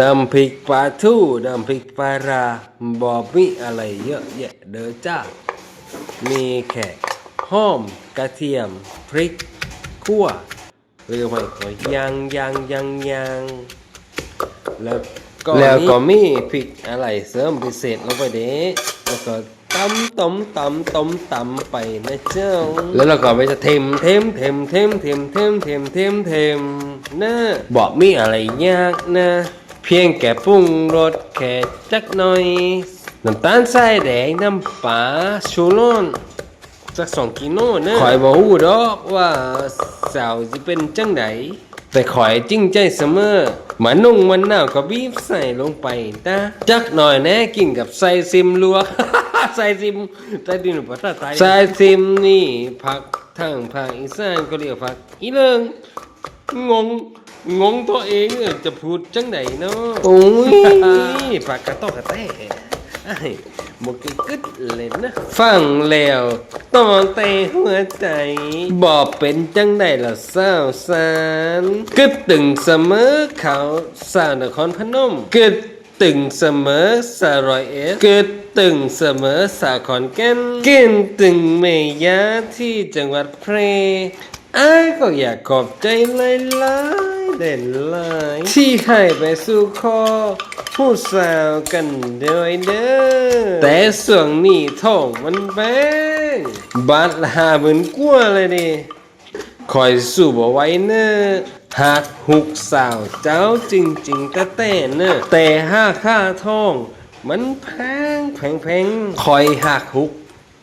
น้ำพริกปลาทูน้ำพริกปลาราบอมีอะไรเยอะแยะเด้อจ้ามีแค่หอมกระเทียมพริกขั่วหรือไม่ก็ยังแล้วก็มีพริกอะไรเสริมพิเศษลงไปเด้แล้วก็ตำไปนะเจ้าแล้วเราก็ไปจะเทมนะบอกมีอะไรยากนะเพียงแค่ปรุงรสแค่จักหน่อยน้ำตาลทรายแดงน้ำปลาชูรสสัก2 กิโลนะข่อยบ่ฮู้ดอกว่าสาวสิเป็นจังไดแต่ข่อยจริงใจเสมอมันนาวก็บีบใส่ลงไปนะจักหน่อยแน่กินกับใส่ซิมลัว ใส่ซิมใส่ดินภาษาไทยใส่ซิมนี่ผักทางภาคอีสานก็เรียกผักอีเลิงงงตัวเองจะพูดจังไดเนาะโอ้ยผักกระต้อกระแต้ไอ้หมกกึดเลยนะฟังแล้วต้องแต่หัวใจบอกเป็นจังไดล่ะสาวสารกึดตึงเสมอเขาสาวนครพนมกึดตึงเสมอสาวร้อยเอ็ดกึดตึงเสมอสาวขอนแก่นกินตึงเมยาที่จังหวัดแพร่อ้ายก็อยากขอบใจหลายๆเด่นหลายที่ให้ไปสู่คอผู้สาวกันเด้อเด้อแต่ส่วงนี้ท้องมันแพงบาทละ50,000 กว่าเลยดิคอยสู้บ่ไหวเนอะหากหุกสาวเจ้าจริงๆแต่เนอะแต่ค่าท้องมันแพงคอยหักหุก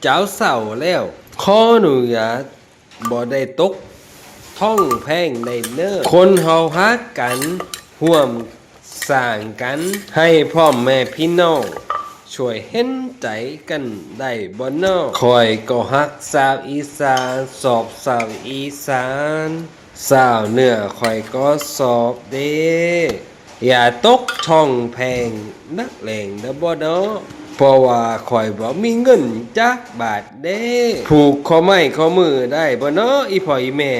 เจ้าเสาแล้วขออนุญาตบ่ได้ตกท่องแพงในเนอคนเฮาฮักกันห่วมสร้างกันให้พ่อแม่พี่น้องช่วยเห็นใจกันได้บ่นอคอยก็ฮักสาวอีสานสอบสาวอีสานสาวเหนือคอยก็สอบเด้อย่าตกช่องแพงนักเลงเด้อบ่เนาะเพราะว่าข่อยบ่มีเงินจักบาทเด้ผูกข้อไม้ข้อมือได้บ่เนาะอีพ่ออีแม่